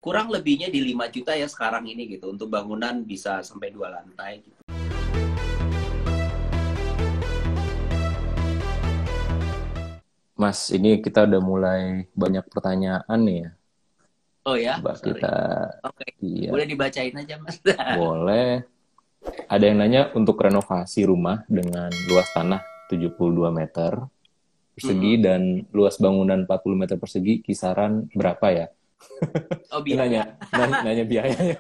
kurang lebihnya di 5 juta ya sekarang ini gitu. Untuk bangunan bisa sampai 2 lantai gitu. Mas, ini kita udah mulai banyak pertanyaan nih ya. Oh ya, Coba sorry. kita, Oke, iya, boleh dibacain aja Mas. boleh. Ada yang nanya untuk renovasi rumah dengan luas tanah 72 meter persegi Mm-mm. dan luas bangunan 40 meter persegi kisaran berapa ya? Oh Ini nanya, biaya. nanya biayanya.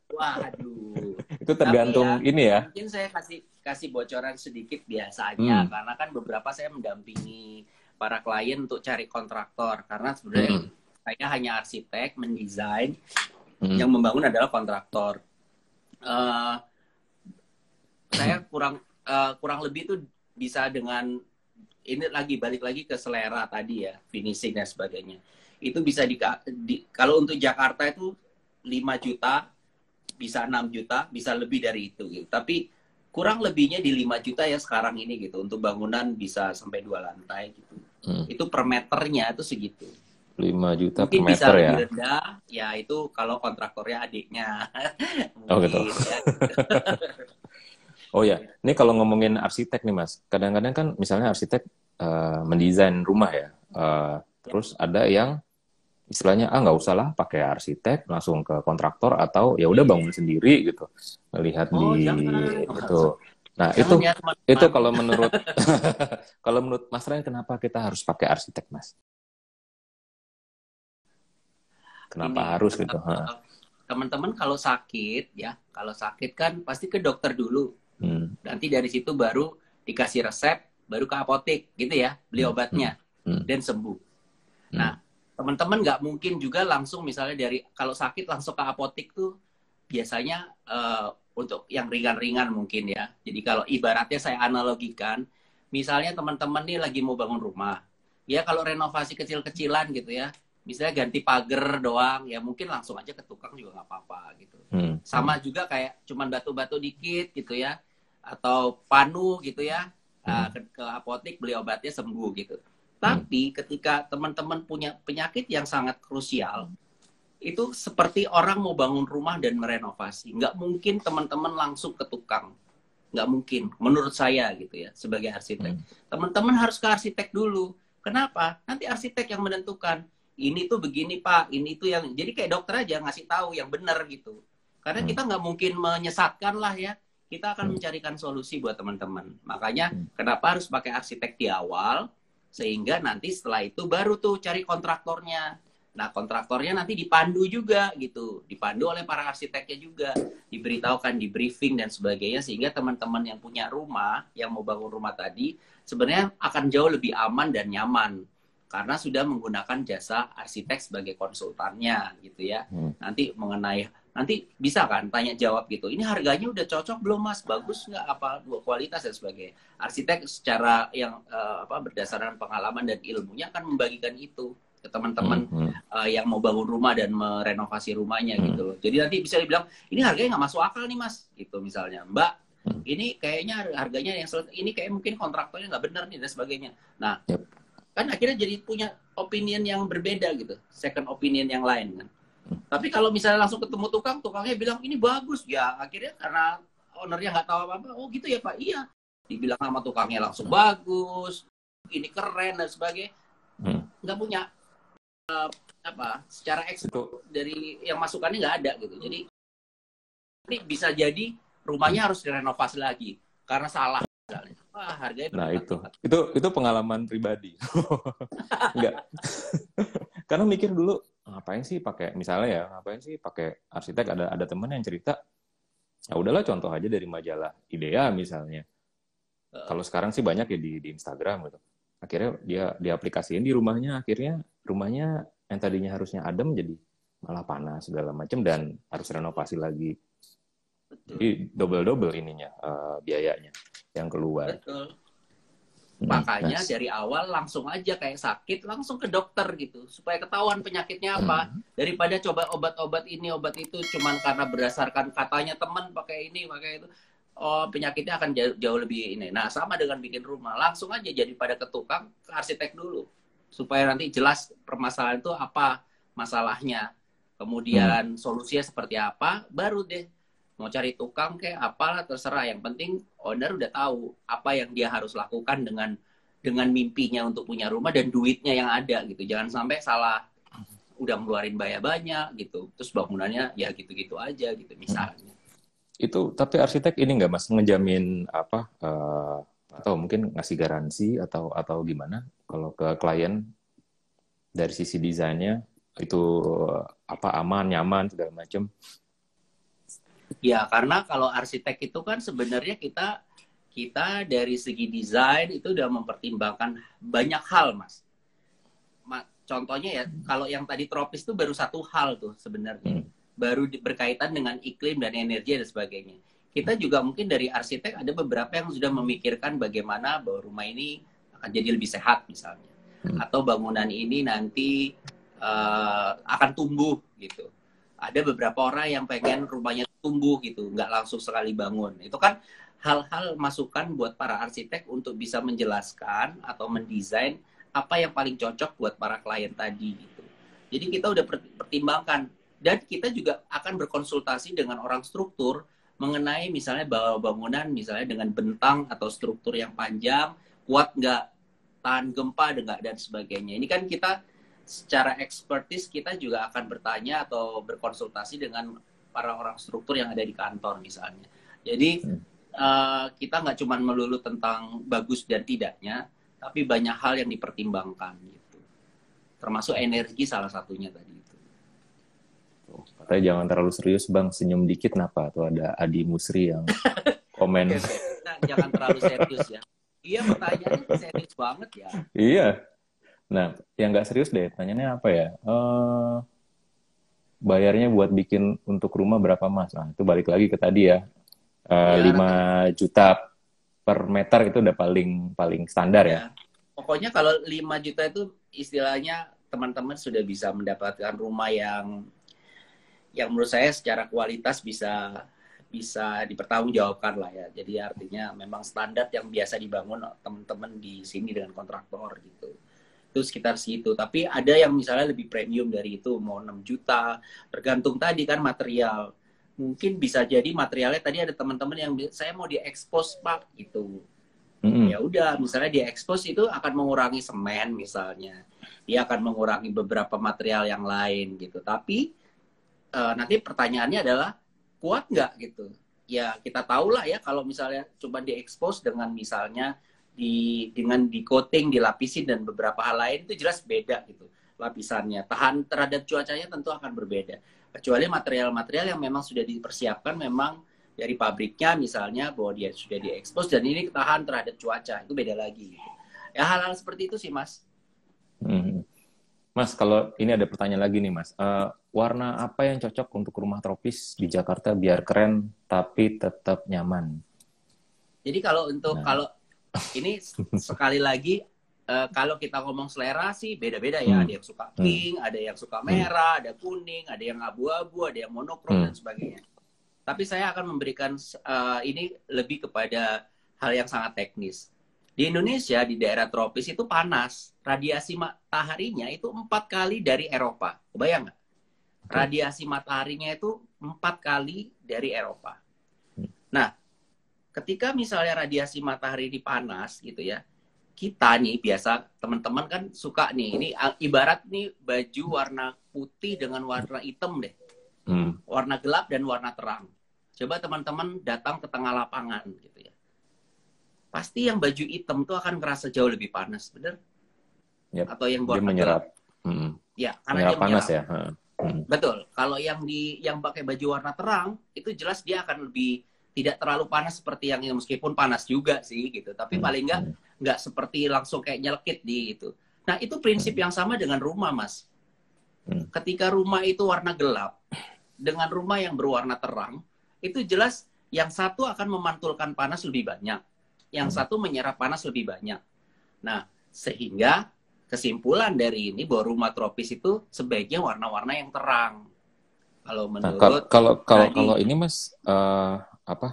Waduh. Itu Tapi tergantung ya, ini ya. mungkin saya kasih kasih bocoran sedikit biasanya, Hmm, karena kan beberapa saya mendampingi para klien untuk cari kontraktor, karena sebenarnya hmm, saya hanya arsitek, mendesain, hmm, yang membangun adalah kontraktor. Eh, saya kurang lebih tuh bisa dengan ini lagi balik lagi ke selera tadi ya, finishing dan sebagainya. Itu bisa kalau untuk Jakarta itu 5 juta, bisa 6 juta, bisa lebih dari itu gitu. Tapi kurang lebihnya di 5 juta ya sekarang ini gitu. Untuk bangunan bisa sampai 2 lantai gitu. hmm. Itu per meternya itu segitu. 5 juta per Mungkin bisa meter ya. lebih rendah, ya itu kalau kontraktornya adiknya. Oh gitu. Mungkin ya. Oh ya, ini kalau ngomongin arsitek nih Mas, kadang-kadang kan misalnya arsitek mendesain rumah ya, terus ada yang istilahnya nggak usah lah pakai arsitek, langsung ke kontraktor atau ya udah bangun sendiri gitu, melihat Oh, di jangan. itu. Nah Jangan itu ya itu teman-teman. kalau menurut kalau menurut Mas Ren kenapa kita harus pakai arsitek Mas? Kenapa Gini, harus gitu? Ha. teman-teman kalau sakit ya, kalau sakit kan pasti ke dokter dulu. Hmm, Nanti dari situ baru dikasih resep, baru ke apotek gitu ya, beli hmm, hmm, obatnya hmm, dan sembuh. hmm, Nah, teman-teman nggak mungkin juga langsung misalnya dari kalau sakit langsung ke apotek tuh biasanya untuk yang ringan-ringan mungkin ya. Jadi kalau ibaratnya saya analogikan, misalnya teman-teman nih lagi mau bangun rumah, ya kalau renovasi kecil-kecilan gitu ya, misalnya ganti pagar doang, ya mungkin langsung aja ke tukang juga nggak apa-apa gitu. hmm, hmm, Sama juga kayak cuman batu-batu dikit gitu ya, atau panu gitu ya, hmm, ke apotek beli obatnya sembuh gitu. hmm, Tapi ketika teman-teman punya penyakit yang sangat krusial, itu seperti orang mau bangun rumah dan merenovasi. Nggak mungkin teman-teman langsung ke tukang. Nggak mungkin, menurut saya gitu ya, sebagai arsitek. hmm, Teman-teman harus ke arsitek dulu. Kenapa? Nanti arsitek yang menentukan. Ini tuh begini Pak, ini tuh yang... Jadi kayak dokter aja ngasih tahu yang benar gitu. Karena hmm, kita nggak mungkin menyesatkan lah ya. Kita akan hmm, mencarikan solusi buat teman-teman. Makanya hmm, kenapa harus pakai arsitek di awal, sehingga nanti setelah itu baru tuh cari kontraktornya. Nah, kontraktornya nanti dipandu juga gitu, dipandu oleh para arsiteknya juga, diberitahukan, di briefing dan sebagainya, sehingga teman-teman yang punya rumah, yang mau bangun rumah tadi, sebenarnya akan jauh lebih aman dan nyaman karena sudah menggunakan jasa arsitek sebagai konsultannya gitu ya. hmm. Nanti bisa kan tanya jawab gitu. Ini harganya udah cocok belum Mas? Bagus nggak apa dua kualitas dan sebagainya. Arsitek secara yang berdasarkan pengalaman dan ilmunya akan membagikan itu ke Hmm, teman-teman hmm, yang mau bangun rumah dan merenovasi rumahnya hmm, gitu loh. Jadi nanti bisa dibilang ini harganya nggak masuk akal nih Mas, gitu misalnya. Mbak, hmm. ini kayaknya harganya ini kayak mungkin kontraktornya nggak benar nih dan sebagainya. Nah, Yep. kan akhirnya jadi punya opinion yang berbeda gitu, second opinion yang lain kan. Tapi kalau misalnya langsung ketemu tukang, tukangnya bilang ini bagus, ya akhirnya karena ownernya nggak tahu apa-apa, oh gitu ya Pak, iya. Dibilang sama tukangnya langsung bagus, ini keren dan sebagainya, Hmm. nggak punya secara Itu ekspor dari yang masukannya nggak ada gitu. Jadi ini bisa jadi rumahnya harus direnovasi lagi karena salah misalnya. Wah, harganya Nah berlipat-lipat. itu pengalaman pribadi. Enggak. Karena mikir dulu ngapain sih pakai misalnya ya ngapain sih pakai arsitek ada teman yang cerita ya udahlah contoh aja dari majalah IDEA misalnya. Kalau sekarang sih banyak ya di Instagram gitu. Akhirnya dia diaplikasiin di rumahnya akhirnya rumahnya yang tadinya harusnya adem jadi malah panas segala macam dan harus renovasi lagi. Betul. Jadi double ininya biayanya yang keluar. Betul. Nah, Makanya dari awal langsung aja kayak sakit langsung ke dokter gitu supaya ketahuan penyakitnya apa, daripada coba obat-obat ini obat itu cuman karena berdasarkan katanya teman pakai ini pakai itu, oh penyakitnya akan jauh lebih ini. Nah sama dengan bikin rumah, langsung aja jadi pada ke tukang, ke arsitek dulu supaya nanti jelas permasalahan itu apa masalahnya. kemudian solusinya seperti apa, baru deh mau cari tukang kayak apalah terserah. Yang penting owner udah tahu apa yang dia harus lakukan dengan mimpinya untuk punya rumah dan duitnya yang ada gitu. Jangan sampai salah, udah ngeluarin biaya banyak gitu, terus bangunannya ya gitu-gitu aja gitu misalnya. Itu tapi arsitek ini nggak Mas ngejamin apa atau mungkin ngasih garansi atau gimana kalau ke klien dari sisi desainnya itu apa aman, nyaman segala macam? Ya, karena kalau arsitek itu kan sebenarnya kita dari segi desain itu udah mempertimbangkan banyak hal, Mas. Contohnya ya, kalau yang tadi tropis itu baru satu hal tuh sebenarnya. Baru berkaitan dengan iklim dan energi dan sebagainya. Kita juga mungkin dari arsitek ada beberapa yang sudah memikirkan bagaimana bahwa rumah ini akan jadi lebih sehat misalnya. Atau bangunan ini nanti akan tumbuh gitu. Ada beberapa orang yang pengen rumahnya tumbuh gitu, nggak langsung sekali bangun. Itu kan hal-hal masukan buat para arsitek untuk bisa menjelaskan atau mendesain apa yang paling cocok buat para klien tadi gitu. Jadi kita udah pertimbangkan dan kita juga akan berkonsultasi dengan orang struktur mengenai misalnya bahwa bangunan misalnya dengan bentang atau struktur yang panjang kuat nggak, tahan gempa dan sebagainya. Ini kan kita secara ekspertis kita juga akan bertanya atau berkonsultasi dengan para orang struktur yang ada di kantor misalnya. Jadi kita nggak cuma melulu tentang bagus dan tidaknya, tapi banyak hal yang dipertimbangkan gitu. Termasuk energi salah satunya tadi itu. Katanya jangan terlalu serius Bang, senyum dikit kenapa? Tuh ada Adi Musri yang komen. Nah, jangan terlalu serius ya. Iya, pertanyaannya serius banget ya. Iya. Nah, yang nggak serius deh, pertanyaannya apa ya? Bayarnya buat bikin untuk rumah berapa Mas? Nah, itu balik lagi ke tadi ya. 5 juta per meter itu udah paling standar ya. Pokoknya kalau 5 juta itu istilahnya teman-teman sudah bisa mendapatkan rumah yang menurut saya secara kualitas bisa dipertanggungjawabkan lah ya. Jadi artinya memang standar yang biasa dibangun teman-teman di sini dengan kontraktor gitu. Itu sekitar situ. Tapi ada yang misalnya lebih premium dari itu, mau 6 juta. Tergantung tadi kan material. Mungkin bisa jadi materialnya tadi ada teman-teman yang saya mau diekspos Pak gitu. Ya udah, misalnya diekspos itu akan mengurangi semen misalnya. Dia akan mengurangi beberapa material yang lain gitu. Tapi nanti pertanyaannya adalah kuat nggak gitu. Ya kita tahu lah ya kalau misalnya coba diekspos dengan misalnya dengan di coating, dilapisin dan beberapa hal lain itu jelas beda gitu lapisannya. Tahan terhadap cuacanya tentu akan berbeda. Kecuali material-material yang memang sudah dipersiapkan memang dari pabriknya misalnya bahwa dia sudah diekspos dan ini tahan terhadap cuaca, itu beda lagi. Gitu. Ya hal-hal seperti itu sih Mas. Mas, kalau ini ada pertanyaan lagi nih Mas. Warna apa yang cocok untuk rumah tropis di Jakarta biar keren tapi tetap nyaman? Jadi kalau ini sekali lagi kalau kita ngomong selera sih beda-beda ya. Ada yang suka pink, ada yang suka merah, ada kuning, ada yang abu-abu, ada yang monokrom dan sebagainya. Tapi saya akan memberikan ini lebih kepada hal yang sangat teknis. Di Indonesia, di daerah tropis itu panas. Radiasi mataharinya itu 4 kali dari Eropa. Kebayang nggak? Radiasi mataharinya itu 4 kali dari Eropa. Nah, ketika misalnya radiasi matahari ini panas gitu ya, kita nih biasa teman-teman kan suka nih, ini ibarat nih baju warna putih dengan warna hitam deh. Warna gelap dan warna terang. Coba teman-teman datang ke tengah lapangan gitu ya. Pasti yang baju hitam tuh akan ngerasa jauh lebih panas, bener? Yep. Atau yang warna menyerap. Ya, karena dia panas menyerap. Ya. Betul. Kalau yang pakai baju warna terang, itu jelas dia akan lebih tidak terlalu panas seperti yang meskipun panas juga sih gitu. Tapi paling nggak seperti langsung kayak nyelkit di itu. Nah, itu prinsip yang sama dengan rumah, Mas. Ketika rumah itu warna gelap dengan rumah yang berwarna terang, itu jelas yang satu akan memantulkan panas lebih banyak, yang satu menyerap panas lebih banyak. Nah, sehingga kesimpulan dari ini bahwa rumah tropis itu sebaiknya warna-warna yang terang. Kalau menurut kalau ini Mas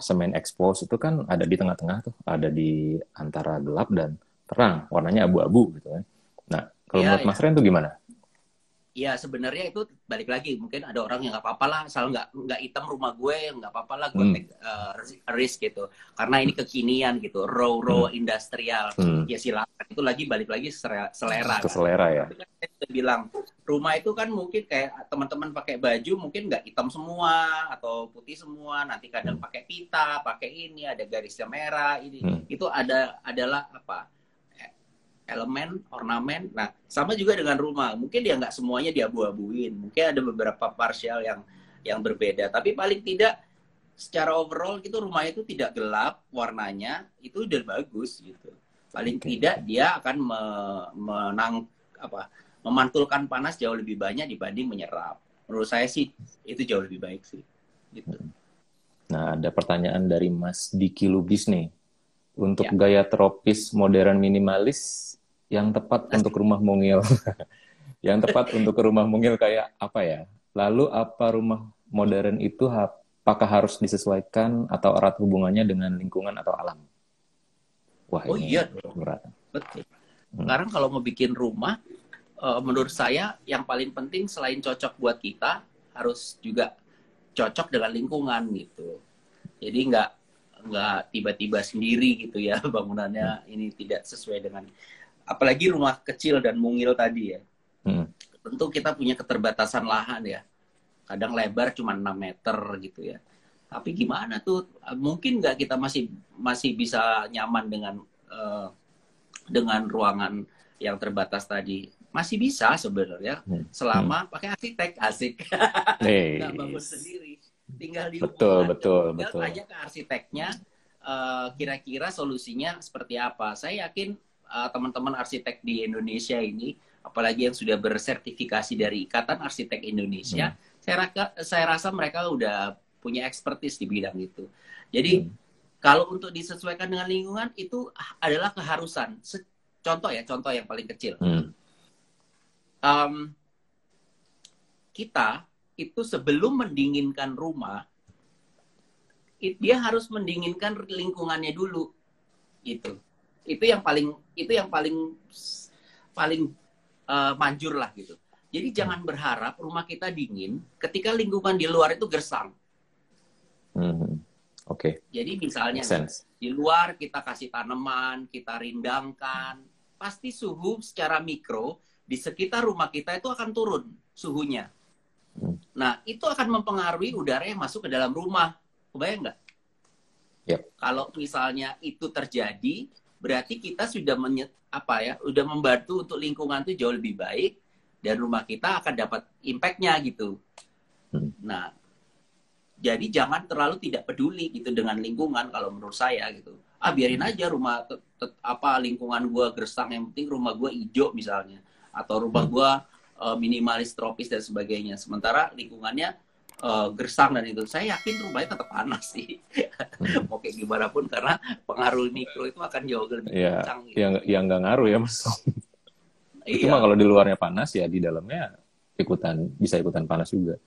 semen expose itu kan ada di tengah-tengah tuh, ada di antara gelap dan terang, warnanya abu-abu gitu kan. Nah, kalau menurut Mas Ren itu gimana? Ya sebenarnya itu balik lagi, mungkin ada orang yang nggak apa-apa lah asal nggak hitam rumah gue, nggak apa-apa lah gue take risk gitu karena ini kekinian gitu, raw industrial. Ya silakan, itu lagi balik lagi selera Ke kan. selera ya. Tapi kan saya sudah bilang rumah itu kan mungkin kayak teman-teman pakai baju mungkin nggak hitam semua atau putih semua, nanti kadang pakai pita, pakai ini ada garisnya merah ini itu adalah apa, elemen, ornamen. Nah, sama juga dengan rumah. Mungkin dia nggak semuanya diabu-abuin. Mungkin ada beberapa partial yang berbeda. Tapi paling tidak secara overall gitu rumahnya itu tidak gelap warnanya, itu udah bagus gitu. Paling tidak dia akan memantulkan panas jauh lebih banyak dibanding menyerap. Menurut saya sih itu jauh lebih baik sih. Gitu. Nah, ada pertanyaan dari Mas Diki Lubis nih. Untuk gaya tropis modern minimalis yang tepat untuk rumah mungil. Yang tepat untuk rumah mungil kayak apa ya? Lalu apa rumah modern itu apakah harus disesuaikan atau erat hubungannya dengan lingkungan atau alam? Wah, ini iya berat. Betul. Sekarang kalau mau bikin rumah, menurut saya yang paling penting selain cocok buat kita, harus juga cocok dengan lingkungan gitu. Jadi nggak tiba-tiba sendiri gitu ya bangunannya ini tidak sesuai dengan, apalagi rumah kecil dan mungil tadi ya. Tentu kita punya keterbatasan lahan ya. Kadang lebar cuma 6 meter gitu ya. Tapi gimana tuh? Mungkin nggak kita masih bisa nyaman dengan ruangan yang terbatas tadi. Masih bisa sebenarnya selama pakai arsitek, asik. Nggak bangun sendiri. Tinggal dihubungkan. Betul. Tanya ke arsiteknya kira-kira solusinya seperti apa. Saya yakin teman-teman arsitek di Indonesia ini, apalagi yang sudah bersertifikasi dari Ikatan Arsitek Indonesia, saya rasa mereka udah punya expertise di bidang itu. Jadi kalau untuk disesuaikan dengan lingkungan itu adalah keharusan. Contoh yang paling kecil. Kita itu sebelum mendinginkan rumah, dia harus mendinginkan lingkungannya dulu, gitu. Itu yang paling manjur lah gitu. Jadi jangan berharap rumah kita dingin ketika lingkungan di luar itu gersang. Oke. Jadi misalnya di luar kita kasih tanaman, kita rindangkan, pasti suhu secara mikro di sekitar rumah kita itu akan turun suhunya. Nah itu akan mempengaruhi udara yang masuk ke dalam rumah. Kebayang nggak? Kalau misalnya itu terjadi, berarti kita sudah udah membantu untuk lingkungan itu jauh lebih baik dan rumah kita akan dapat impact-nya gitu. Nah, jadi jangan terlalu tidak peduli gitu dengan lingkungan kalau menurut saya gitu. Biarin aja rumah lingkungan gua gersang, yang penting rumah gua hijau misalnya, atau rumah gua minimalis tropis dan sebagainya. Sementara lingkungannya gersang dan itu, saya yakin rumahnya tetap panas sih. Mau kayak gimana pun, karena pengaruh mikro itu akan jauh lebih kencang. Gitu. Yang nggak ngaruh ya Mas. Itu mah kalau di luarnya panas ya di dalamnya bisa ikutan panas juga.